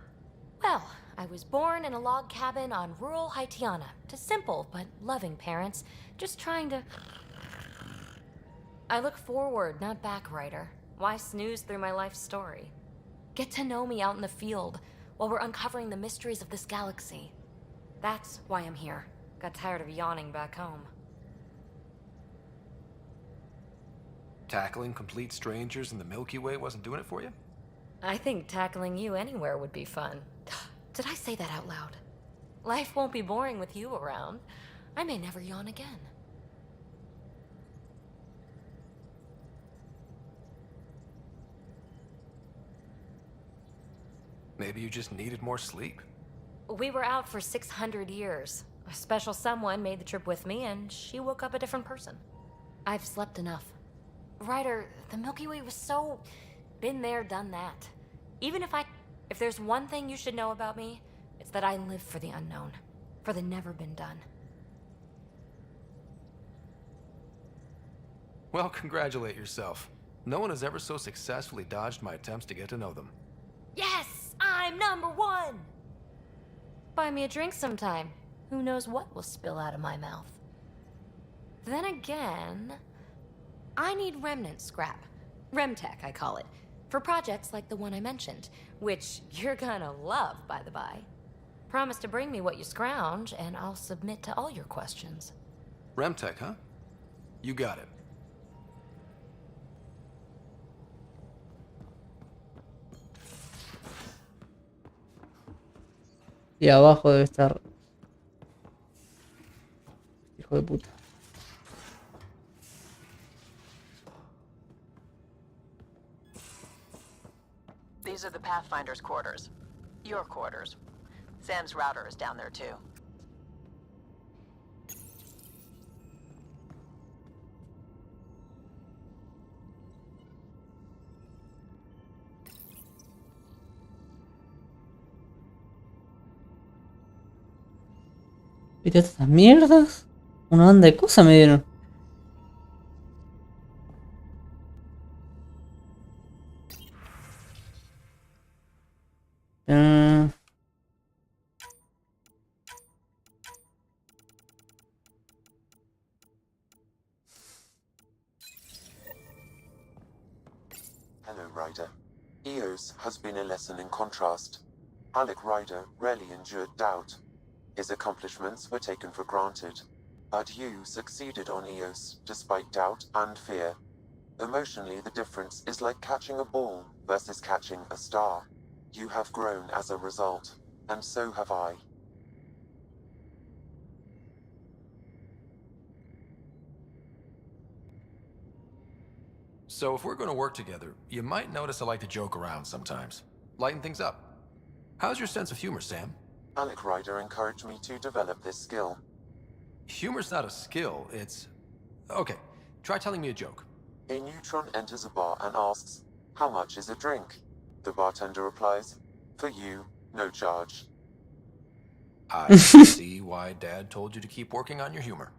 Speaker 14: Well, I was born in a log cabin on rural Haitiana to simple but loving parents, just trying to... I look forward, not back, Ryder. Why snooze through my life story? Get to know me out in the field while we're uncovering the mysteries of this galaxy. That's why I'm here. Got tired of yawning back home.
Speaker 4: Tackling complete strangers in the Milky Way wasn't doing it for you?
Speaker 14: I think tackling you anywhere would be fun. Did I say that out loud? Life won't be boring with you around. I may never yawn again.
Speaker 4: Maybe you just needed more sleep.
Speaker 14: We were out for 600 years. A special someone made the trip with me, and she woke up a different person. I've slept enough. Ryder, the Milky Way was so... been there, done that. Even if there's one thing you should know about me, it's that I live for the unknown. For the never been done.
Speaker 4: Well, congratulate yourself. No one has ever so successfully dodged my attempts to get to know them.
Speaker 14: Yes! I'm #1! Buy me a drink sometime. Who knows what will spill out of my mouth. Then again... I need remnant scrap. Remtech, I call it. For projects like the one I mentioned. Which you're gonna love, by the by. Promise to bring me what you scrounge, and I'll submit to all your questions.
Speaker 4: Remtech, huh? You got it.
Speaker 1: Y abajo debe estar. Hijo de puta.
Speaker 16: These are the Pathfinder's quarters. Your quarters. Sam's router is down there too.
Speaker 1: ¿Viste estas mierdas? Una banda de cosas me dieron.
Speaker 2: Hello, Ryder. Eos has been a lesson in contrast. Alec Ryder rarely endured doubt. His accomplishments were taken for granted. But you succeeded on Eos, despite doubt and fear. Emotionally, the difference is like catching a ball versus catching a star. You have grown as a result, and so have I.
Speaker 4: So if we're going to work together, you might notice I like to joke around sometimes. Lighten things up. How's your sense of humor, Sam?
Speaker 2: Alec Ryder encouraged me to develop this skill.
Speaker 4: Humor's not a skill, it's... Okay, try telling me a joke.
Speaker 2: A neutron enters a bar and asks, "How much is a drink?" The bartender replies, "For you, no charge."
Speaker 4: I see why Dad told you to keep working on your humor.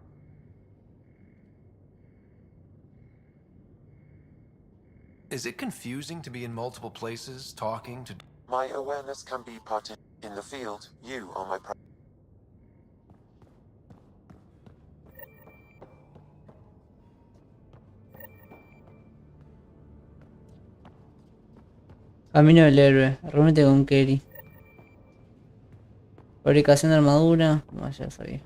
Speaker 4: Is it confusing to be in multiple places, talking to...
Speaker 2: My awareness can be part in the field. You are my
Speaker 1: Camino del héroe. Reúnete con Kelly. Fabricación de armadura. No, ya sabía.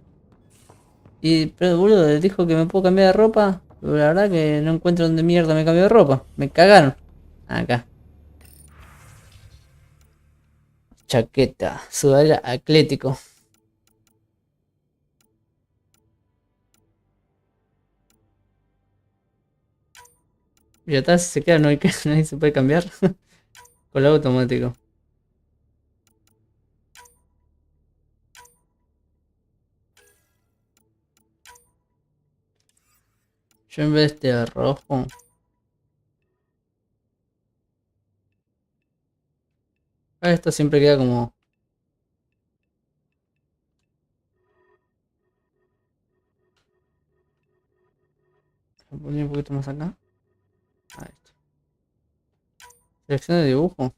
Speaker 1: Pero boludo, dijo que me puedo cambiar de ropa. Pero la verdad que no encuentro dónde mierda me cambio de ropa. Me cagaron. Acá. Chaqueta. Sudadera atlético. Y atrás se queda, no hay que, nadie se puede cambiar. Con el automático. Yo en vez de rojo. Esto siempre queda como... Voy a poner un poquito más acá. Selección de dibujo.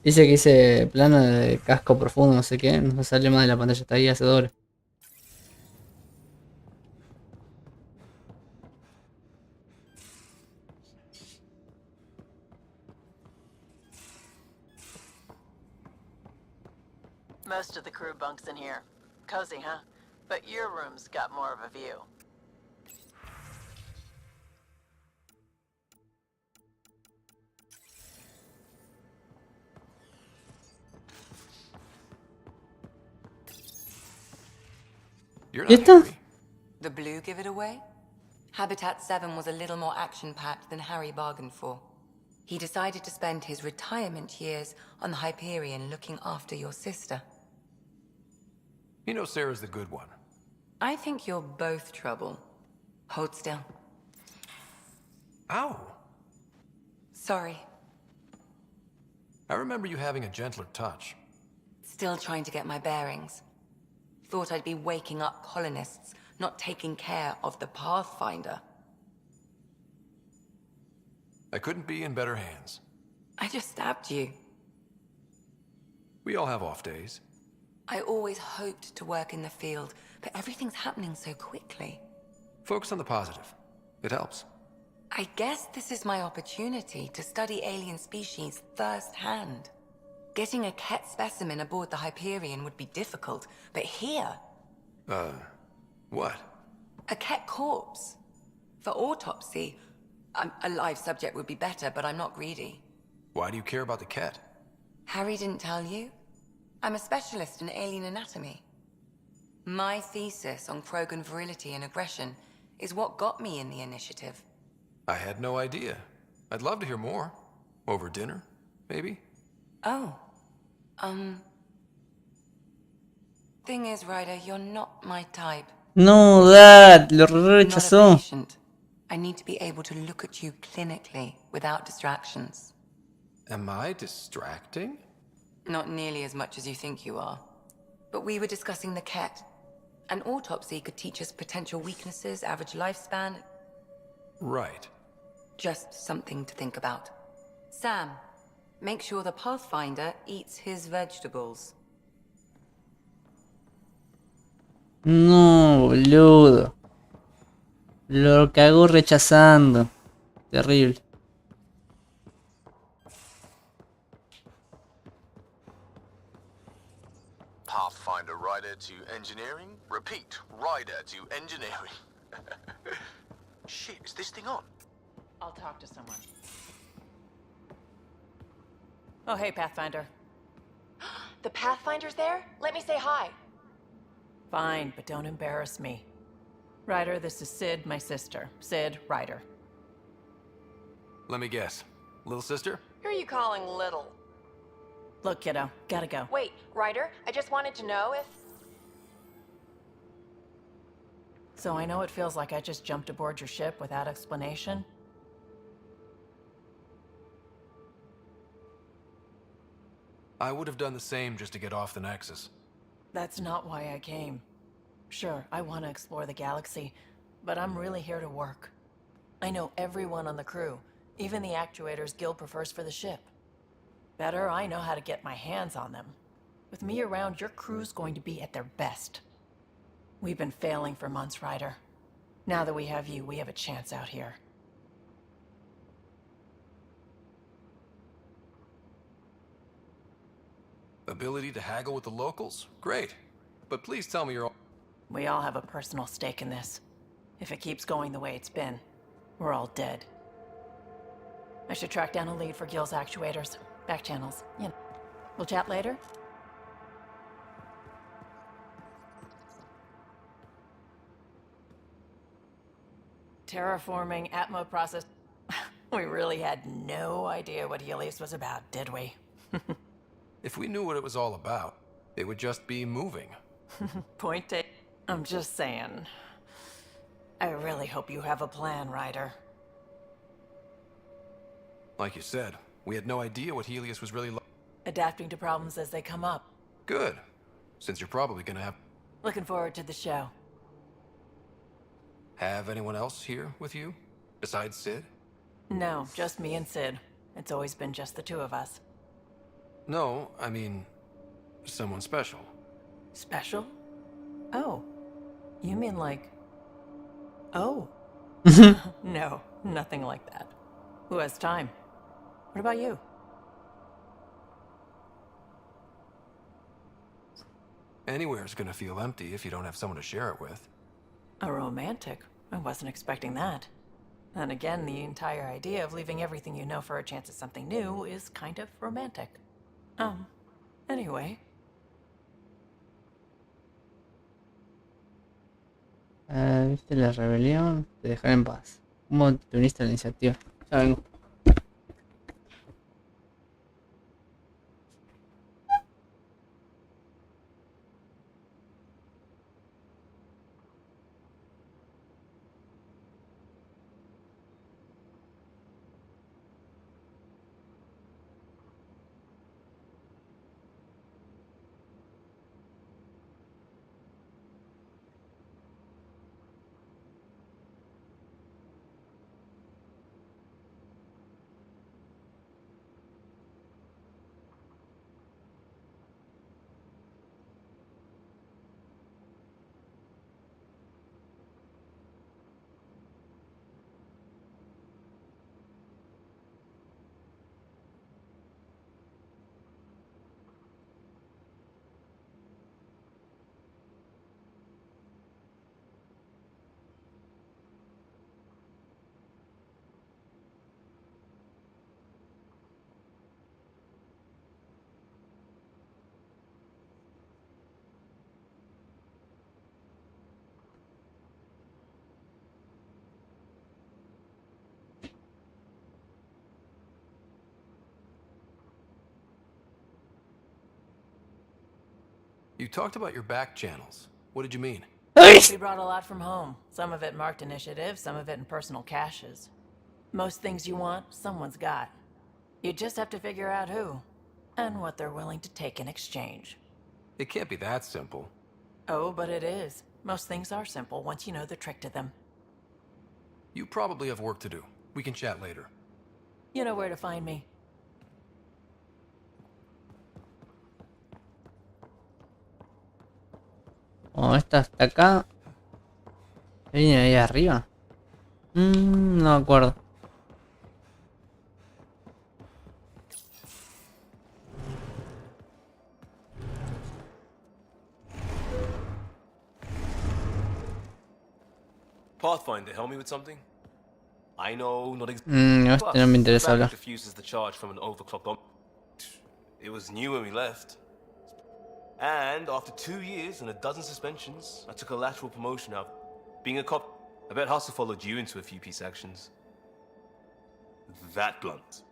Speaker 1: Dice que hice plano de casco profundo, no sé qué. No me sale más de la pantalla, está ahí hace doble.
Speaker 16: Most of the crew bunks in here. Cozy, huh? But your room's got more of a view.
Speaker 4: You're
Speaker 1: ¿Y
Speaker 4: not
Speaker 1: esta?
Speaker 4: Harry.
Speaker 3: The blue give it away? Habitat 7 was a little more action-packed than Harry bargained for. He decided to spend his retirement years on the Hyperion looking after your sister.
Speaker 4: You know Sarah's the good one.
Speaker 3: I think you're both trouble. Hold still.
Speaker 4: Ow!
Speaker 3: Sorry.
Speaker 4: I remember you having a gentler touch.
Speaker 3: Still trying to get my bearings. Thought I'd be waking up colonists, not taking care of the Pathfinder.
Speaker 4: I couldn't be in better hands.
Speaker 3: I just stabbed you.
Speaker 4: We all have off days.
Speaker 3: I always hoped to work in the field, but everything's happening so quickly.
Speaker 4: Focus on the positive. It helps.
Speaker 3: I guess this is my opportunity to study alien species firsthand. Getting a Ket specimen aboard the Hyperion would be difficult, but here...
Speaker 4: What?
Speaker 3: A Ket corpse. For autopsy, a live subject would be better, but I'm not greedy.
Speaker 4: Why do you care about the Ket?
Speaker 3: Harry didn't tell you? I'm a specialist in alien anatomy. My thesis on Krogan virility and aggression is what got me in the initiative.
Speaker 4: I had no idea. I'd love to hear more. Over dinner, maybe?
Speaker 3: Oh. Thing is, Ryder, you're not my type.
Speaker 1: No, Dad, lo
Speaker 3: Not a
Speaker 1: rechazó.
Speaker 3: patient. I need to be able to look at you clinically without distractions.
Speaker 4: Am I distracting?
Speaker 3: Not nearly as much as you think you are. But we were discussing the Ket. An autopsy could teach us potential weaknesses, average lifespan.
Speaker 4: Right.
Speaker 3: Just something to think about. Sam, make sure the Pathfinder eats his vegetables.
Speaker 1: No, boludo. Lo cagó rechazando. Terrible.
Speaker 5: Pathfinder rider to engineering. Repeat, rider to engineering. Shit, is this thing on?
Speaker 16: I'll talk to someone. Oh, hey, Pathfinder.
Speaker 15: The Pathfinder's there? Let me say hi.
Speaker 16: Fine, but don't embarrass me. Ryder, this is Sid, my sister. Sid, Ryder.
Speaker 4: Let me guess. Little sister?
Speaker 15: Who are you calling little?
Speaker 16: Look, kiddo, gotta go.
Speaker 15: Wait, Ryder, I just wanted to know if...
Speaker 16: So I know it feels like I just jumped aboard your ship without explanation.
Speaker 4: I would have done the same just to get off the Nexus.
Speaker 16: That's not why I came. Sure, I want to explore the galaxy, but I'm really here to work. I know everyone on the crew, even the actuators Gil prefers for the ship. Better, I know how to get my hands on them. With me around, your crew's going to be at their best. We've been failing for months, Ryder. Now that we have you, we have a chance out here.
Speaker 4: Ability to haggle with the locals? Great. But please tell me you're all...
Speaker 16: We all have a personal stake in this. If it keeps going the way it's been, we're all dead. I should track down a lead for Gil's actuators. Back channels, you know. We'll chat later? Terraforming Atmo process. We really had no idea what Helios was about, did we?
Speaker 4: If we knew what it was all about, it would just be moving.
Speaker 16: Point taken. I'm just saying. I really hope you have a plan, Ryder.
Speaker 4: Like you said, we had no idea what Helios was really like.
Speaker 16: Adapting to problems as they come up.
Speaker 4: Good. Since you're probably gonna
Speaker 16: Looking forward to the show.
Speaker 4: have anyone else here with you? Besides Sid?
Speaker 16: No, just me and Sid. It's always been just the two of us.
Speaker 4: No, I mean, someone special.
Speaker 16: Special? Oh. You mean like... Oh. No, nothing like that. Who has time? What about you?
Speaker 4: Anywhere's gonna feel empty if you don't have someone to share it with.
Speaker 16: A romantic? I wasn't expecting that. And again, the entire idea of leaving everything you know for a chance at something new is kind of romantic. Anyway.
Speaker 1: ¿Viste la rebelión? Te dejaré en paz. ¿Cómo te uniste a la iniciativa? Ya vengo.
Speaker 4: You talked about your back channels. What did you mean?
Speaker 16: We brought a lot from home. Some of it marked initiative, some of it in personal caches. Most things you want, someone's got. You just have to figure out who, and what they're willing to take in exchange.
Speaker 4: It can't be that simple.
Speaker 16: Oh, but it is. Most things are simple once you know the trick to them.
Speaker 4: You probably have work to do. We can chat later.
Speaker 16: You know where to find me.
Speaker 1: Oh, esta hasta acá. ¿Viene ahí arriba? No me acuerdo.
Speaker 12: Pathfinder, help me with something? I know, not exactly.
Speaker 1: Este no me interesa hablar.
Speaker 12: Diffuses the charge from an overclock bomb. It was new when we left. And after 2 years and a dozen suspensions, I took a lateral promotion out. Being a cop, I bet Hustle followed you into a few peace actions. That blunt.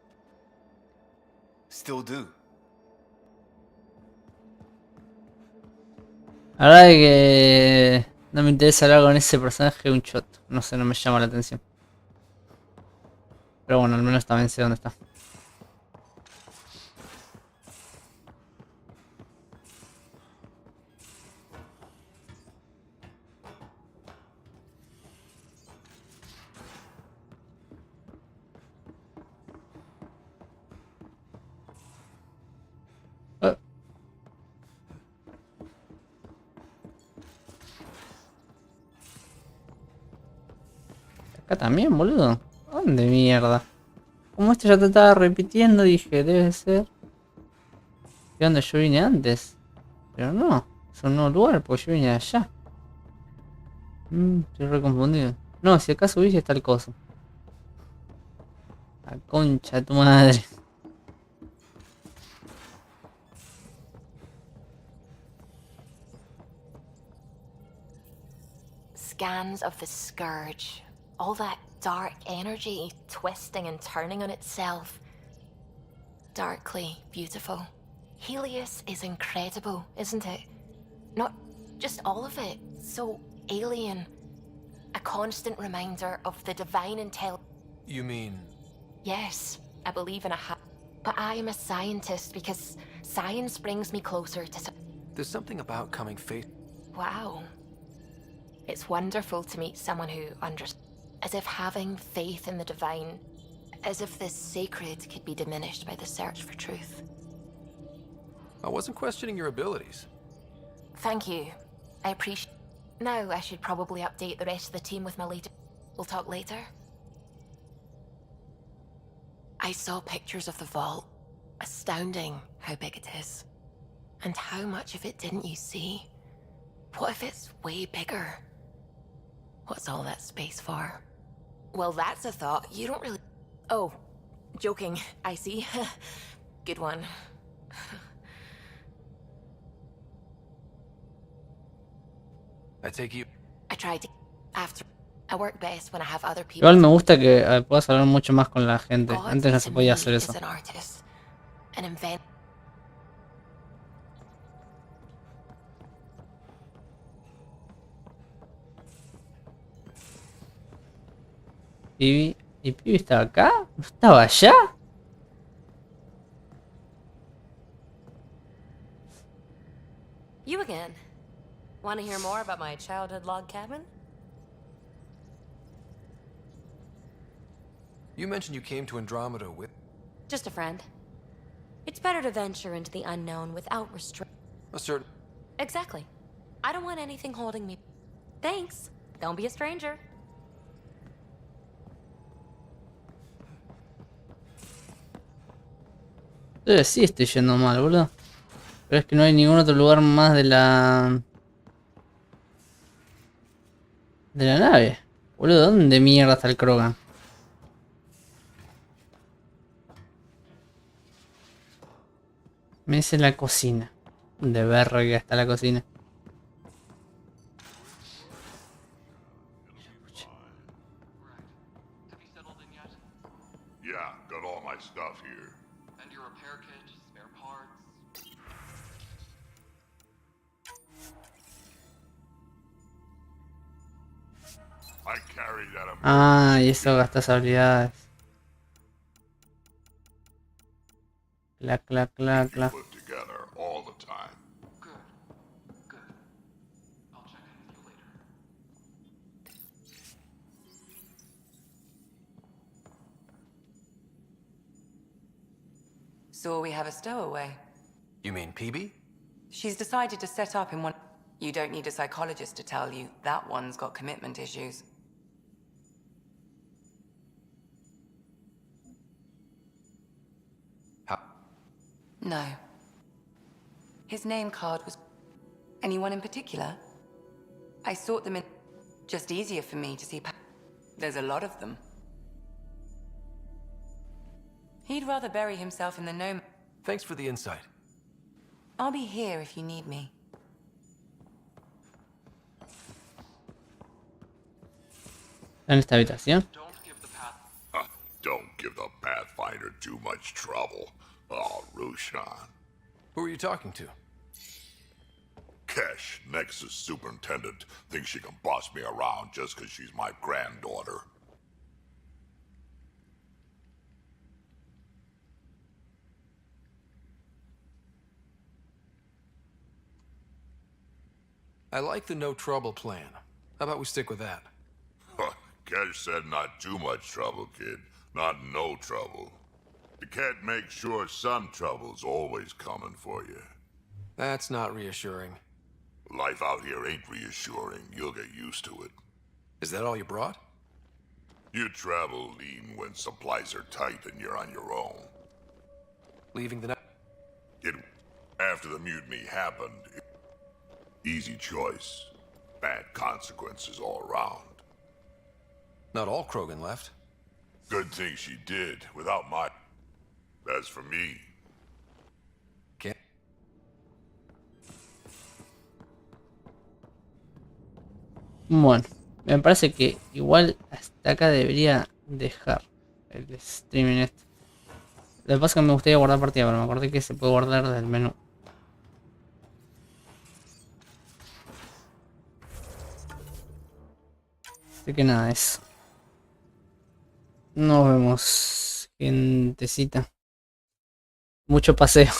Speaker 12: Still do.
Speaker 1: La verdad es que no me interesa hablar con ese personaje un shot. No sé, no me llama la atención. Pero bueno, al menos también sé dónde está. Acá también, boludo. ¿Dónde mierda? Como esto ya te estaba repitiendo, dije, debe ser de donde yo vine antes. Pero no, es un nuevo lugar, porque yo vine de allá. Estoy re confundido. No, si acá subís está el coso. La concha de tu madre.
Speaker 15: Scans of the Scourge. All that dark energy twisting and turning on itself. Darkly beautiful. Helios is incredible, isn't it? Not just all of it, so alien. A constant reminder of the divine intelligence.
Speaker 4: You mean...
Speaker 15: Yes, I believe in but I am a scientist because science brings me closer to.
Speaker 4: There's something about coming face.
Speaker 15: Wow. It's wonderful to meet someone who understands. As if having faith in the divine, as if this sacred could be diminished by the search for truth.
Speaker 4: I wasn't questioning your abilities.
Speaker 15: Thank you. I appreciate. Now I should probably update the rest of the team with my latest. We'll talk later. I saw pictures of the vault. Astounding how big it is. And how much of it didn't you see? What if it's way bigger? What's all that space for? Well, that's a thought. You don't really... Oh, joking. I see. Good one.
Speaker 4: I take you.
Speaker 15: I tried to... After... I work best when I have other people...
Speaker 1: Igual me gusta que puedas hablar mucho más con la gente.
Speaker 15: God
Speaker 1: Antes no se
Speaker 15: to
Speaker 1: podía
Speaker 15: me
Speaker 1: hacer
Speaker 15: is
Speaker 1: eso.
Speaker 15: an artist, an invent...
Speaker 1: ¿Y Pibi estaba acá? ¿No estaba allá?
Speaker 14: You again. Want to hear more about my childhood log cabin?
Speaker 4: You mentioned you came to Andromeda with...
Speaker 14: Just a friend. It's better to venture into the unknown without restraint.
Speaker 4: a certain...
Speaker 14: Exactly. I don't want anything holding me. Thanks. Don't be a stranger.
Speaker 1: Sí estoy yendo mal, boludo. Pero es que no hay ningún otro lugar más de la... de la nave. Boludo, ¿dónde mierda está el Krogan? Me dice la cocina. De verga que está la cocina.
Speaker 6: Yeah, got all my stuff here.
Speaker 17: And your repair kit, spare parts.
Speaker 6: I carried that.
Speaker 1: Ah, y eso gastas habilidades. Clac, clac, clac, clac.
Speaker 6: Put together all the time.
Speaker 17: Good. Good. I'll check in with you later.
Speaker 3: So we have a stowaway.
Speaker 4: You mean PB?
Speaker 3: She's decided to set up in one... You don't need a psychologist to tell you that one's got commitment issues.
Speaker 4: How?
Speaker 3: No. His name card was... Anyone in particular? I sort them in... Just easier for me to see... There's a lot of them. He'd rather bury himself in the gnome...
Speaker 4: Thanks for the insight.
Speaker 3: I'll be here if you need me.
Speaker 1: En esta habitación.
Speaker 6: Don't give the Pathfinder too much trouble. Oh, Roshan.
Speaker 4: Who are you talking to?
Speaker 6: Kesh, Nexus superintendent, thinks she can boss me around just because she's my granddaughter.
Speaker 4: I like the no trouble plan. How about we stick with that?
Speaker 6: Kesh said not too much trouble, kid. Not no trouble. You can't make sure some trouble's always coming for you.
Speaker 4: That's not reassuring.
Speaker 6: Life out here ain't reassuring. You'll get used to it.
Speaker 4: Is that all you brought?
Speaker 6: You travel lean when supplies are tight and you're on your own.
Speaker 4: Leaving the night?
Speaker 6: After the mutiny happened, easy choice. Bad consequences all around.
Speaker 4: Not all Krogan left.
Speaker 6: Good thing she did, without my... As for me...
Speaker 4: Can't...
Speaker 1: Bueno, me parece que igual hasta acá debería dejar el streaming este. Lo que pasa es que me gustaría guardar partida, pero me acordé que se puede guardar desde el menú. Así que nada, eso. Nos vemos. Gentecita. Mucho paseo.